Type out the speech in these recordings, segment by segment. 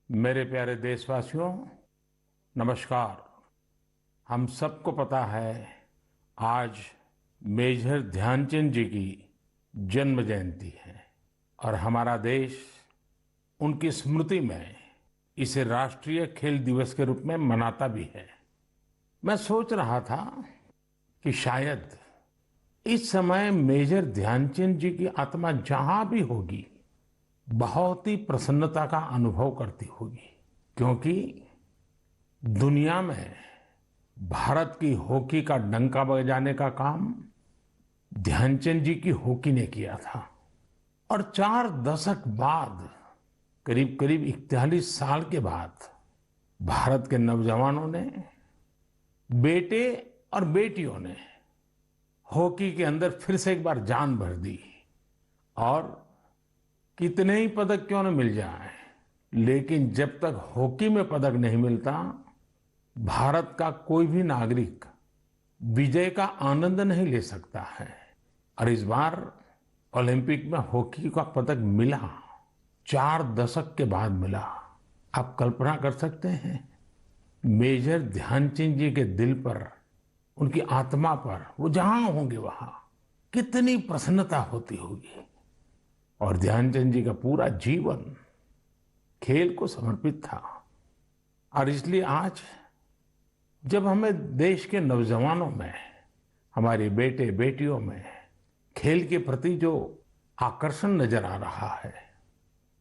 मेरे प्यारे देशवासियों, नमस्कार। हम सबको पता है आज मेजर ध्यानचंद जी की जन्म जयंती है और हमारा देश उनकी स्मृति में इसे राष्ट्रीय खेल दिवस के रूप में मनाता भी है। मैं सोच रहा था कि शायद इस समय मेजर ध्यानचंद जी की आत्मा जहां भी होगी बहुत ही प्रसन्नता का अनुभव करती होगी, क्योंकि दुनिया में भारत की हॉकी का डंका बजाने का काम ध्यानचंद जी की हॉकी ने किया था। और 4 दशक बाद, करीब करीब 41 साल के बाद, भारत के नौजवानों ने, बेटे और बेटियों ने हॉकी के अंदर फिर से एक बार जान भर दी। और कितने ही पदक क्यों न मिल जाए, लेकिन जब तक हॉकी में पदक नहीं मिलता, भारत का कोई भी नागरिक विजय का आनंद नहीं ले सकता है। और इस बार ओलंपिक में हॉकी का पदक मिला, 4 दशक के बाद मिला। आप कल्पना कर सकते हैं मेजर ध्यानचंद जी के दिल पर, उनकी आत्मा पर, वो जहां होंगे वहां कितनी प्रसन्नता होती होगी। और ध्यानचंद जी का पूरा जीवन खेल को समर्पित था। और इसलिए आज जब हमें देश के नौजवानों में, हमारे बेटे बेटियों में खेल के प्रति जो आकर्षण नजर आ रहा है,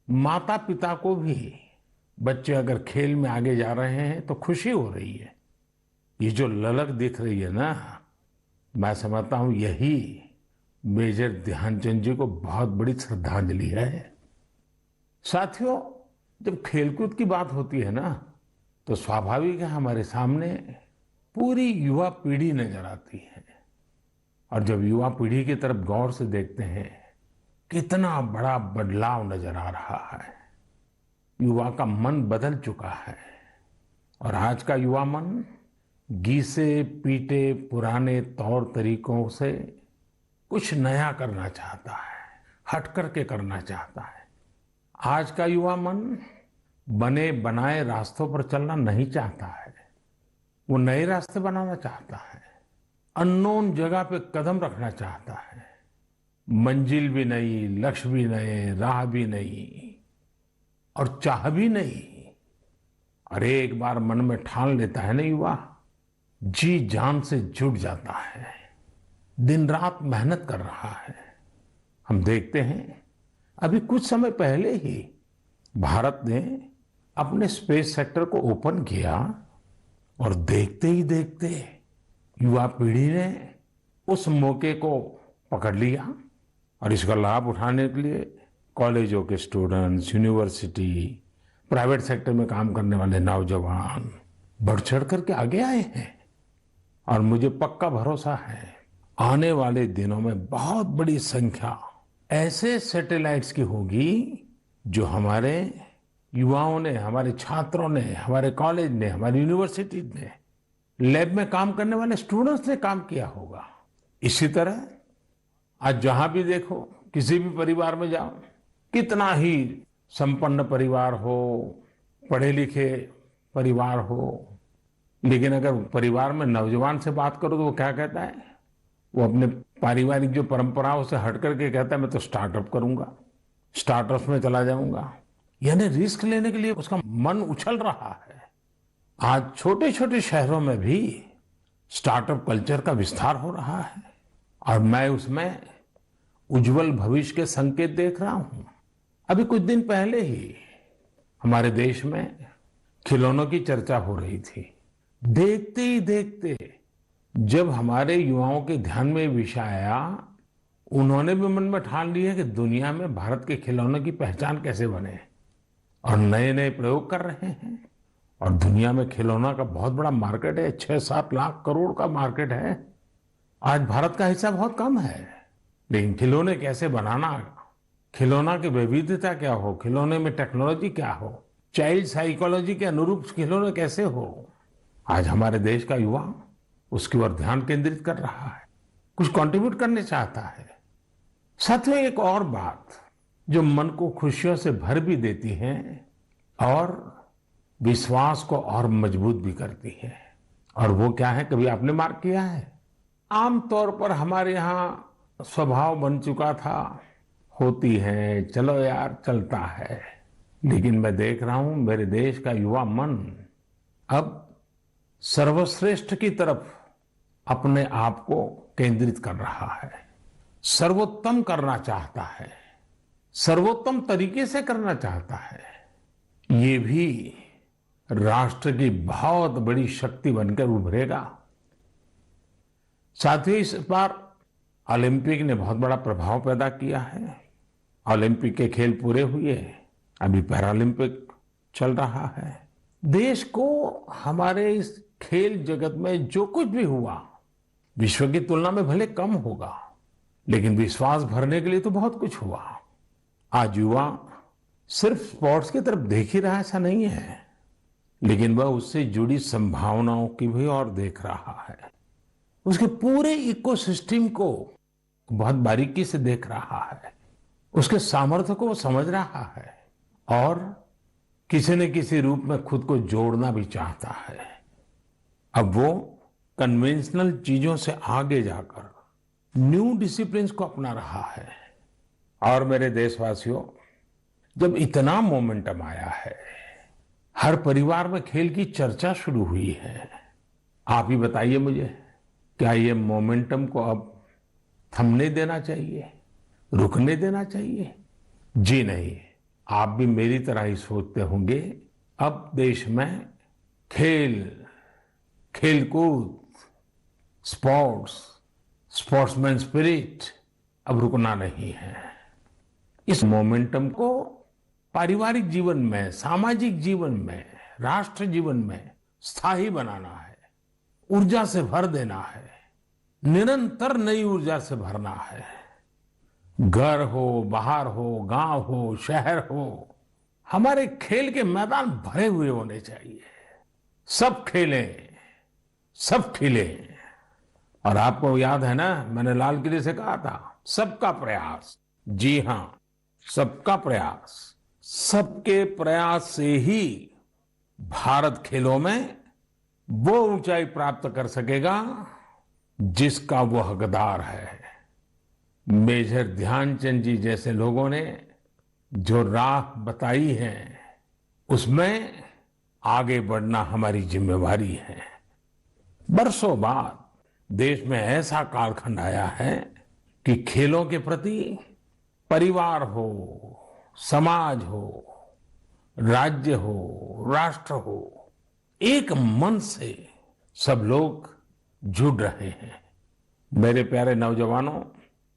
माता पिता को भी बच्चे अगर खेल में आगे जा रहे हैं तो खुशी हो रही है। ये जो ललक दिख रही है ना, मैं समझता हूं यही मेजर ध्यानचंद जी को बहुत बड़ी श्रद्धांजलि है। साथियों, जब खेलकूद की बात होती है ना, तो स्वाभाविक है हमारे सामने पूरी युवा पीढ़ी नजर आती है। और जब युवा पीढ़ी की तरफ गौर से देखते हैं, कितना बड़ा बदलाव नजर आ रहा है। युवा का मन बदल चुका है और आज का युवा मन घिसे पीटे पुराने तौर तरीकों से कुछ नया करना चाहता है, हट करके करना चाहता है। आज का युवा मन बने बनाए रास्तों पर चलना नहीं चाहता है, वो नए रास्ते बनाना चाहता है, अननोन जगह पे कदम रखना चाहता है। मंजिल भी नई, लक्ष्य भी नए, राह भी नई और चाह भी नहीं। और एक बार मन में ठान लेता है ना युवा, जी जान से जुट जाता है, दिन रात मेहनत कर रहा है। हम देखते हैं अभी कुछ समय पहले ही भारत ने अपने स्पेस सेक्टर को ओपन किया और देखते ही देखते युवा पीढ़ी ने उस मौके को पकड़ लिया और इसका लाभ उठाने के लिए कॉलेजों के स्टूडेंट्स, यूनिवर्सिटी, प्राइवेट सेक्टर में काम करने वाले नौजवान बढ़ चढ़ करके आगे आए हैं। और मुझे पक्का भरोसा है आने वाले दिनों में बहुत बड़ी संख्या ऐसे सैटेलाइट्स की होगी जो हमारे युवाओं ने, हमारे छात्रों ने, हमारे कॉलेज ने, हमारी यूनिवर्सिटी ने, लैब में काम करने वाले स्टूडेंट्स ने काम किया होगा। इसी तरह आज जहां भी देखो, किसी भी परिवार में जाओ, कितना ही संपन्न परिवार हो, पढ़े लिखे परिवार हो, लेकिन अगर परिवार में नौजवान से बात करो तो वो क्या कहता है? वो अपने पारिवारिक जो परंपराओं से हट करके कहता है मैं तो स्टार्टअप करूंगा, स्टार्टअप्स में चला जाऊंगा। यानी रिस्क लेने के लिए उसका मन उछल रहा है। आज छोटे छोटे शहरों में भी स्टार्टअप कल्चर का विस्तार हो रहा है और मैं उसमें उज्जवल भविष्य के संकेत देख रहा हूं। अभी कुछ दिन पहले ही हमारे देश में खिलौनों की चर्चा हो रही थी। देखते ही देखते जब हमारे युवाओं के ध्यान में विषय आया, उन्होंने भी मन में ठान लिया कि दुनिया में भारत के खिलौनों की पहचान कैसे बने, और नए नए प्रयोग कर रहे हैं। और दुनिया में खिलौना का बहुत बड़ा मार्केट है, 6-7 लाख करोड़ का मार्केट है। आज भारत का हिस्सा बहुत कम है, लेकिन खिलौने कैसे बनाना, खिलौना की विविधता क्या हो, खिलौने में टेक्नोलॉजी क्या हो, चाइल्ड साइकोलॉजी के अनुरूप खिलौने कैसे हो, आज हमारे देश का युवा उसकी ओर ध्यान केंद्रित कर रहा है, कुछ कंट्रीब्यूट करने चाहता है। साथियों, एक और बात जो मन को खुशियों से भर भी देती है, और विश्वास को और मजबूत भी करती है। और वो क्या है, कभी आपने मार्क किया है? आमतौर पर हमारे यहाँ स्वभाव बन चुका था, होती है, चलो यार चलता है। लेकिन मैं देख रहा हूं मेरे देश का युवा मन अब सर्वश्रेष्ठ की तरफ अपने आप को केंद्रित कर रहा है, सर्वोत्तम करना चाहता है, सर्वोत्तम तरीके से करना चाहता है। ये भी राष्ट्र की बहुत बड़ी शक्ति बनकर उभरेगा। साथ ही इस बार ओलंपिक ने बहुत बड़ा प्रभाव पैदा किया है। ओलंपिक के खेल पूरे हुए, अभी पैरालंपिक चल रहा है। देश को हमारे इस खेल जगत में जो कुछ भी हुआ, विश्व की तुलना में भले कम होगा, लेकिन विश्वास भरने के लिए तो बहुत कुछ हुआ। आज युवा सिर्फ स्पोर्ट्स की तरफ देख ही रहा, ऐसा नहीं है, लेकिन वह उससे जुड़ी संभावनाओं की भी और देख रहा है। उसके पूरे इकोसिस्टम को बहुत बारीकी से देख रहा है, उसके सामर्थ्य को वो समझ रहा है और किसी न किसी रूप में खुद को जोड़ना भी चाहता है। अब वो कन्वेंशनल चीजों से आगे जाकर न्यू डिसिप्लिन्स को अपना रहा है। और मेरे देशवासियों, जब इतना मोमेंटम आया है, हर परिवार में खेल की चर्चा शुरू हुई है, आप ही बताइए मुझे, क्या ये मोमेंटम को अब थमने देना चाहिए, रुकने देना चाहिए? जी नहीं, आप भी मेरी तरह ही सोचते होंगे। अब देश में खेल, खेलकूद, स्पोर्ट्स, स्पोर्ट्समैन स्पिरिट अब रुकना नहीं है। इस मोमेंटम को पारिवारिक जीवन में, सामाजिक जीवन में, राष्ट्र जीवन में स्थायी बनाना है, ऊर्जा से भर देना है, निरंतर नई ऊर्जा से भरना है। घर हो, बाहर हो, गांव हो, शहर हो, हमारे खेल के मैदान भरे हुए होने चाहिए। सब खेलें, सब खिलें। और आपको याद है ना, मैंने लाल किले से कहा था, सबका प्रयास। जी हां, सबका प्रयास। सबके प्रयास से ही भारत खेलों में वो ऊंचाई प्राप्त कर सकेगा जिसका वो हकदार है। मेजर ध्यानचंद जी जैसे लोगों ने जो राह बताई है, उसमें आगे बढ़ना हमारी जिम्मेवारी है। बरसों बाद देश में ऐसा कालखंड आया है कि खेलों के प्रति परिवार हो, समाज हो, राज्य हो, राष्ट्र हो, एक मन से सब लोग जुड़ रहे हैं। मेरे प्यारे नौजवानों,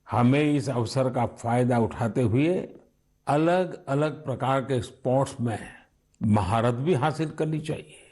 हमें इस अवसर का फायदा उठाते हुए अलग अलग प्रकार के स्पोर्ट्स में महारत भी हासिल करनी चाहिए।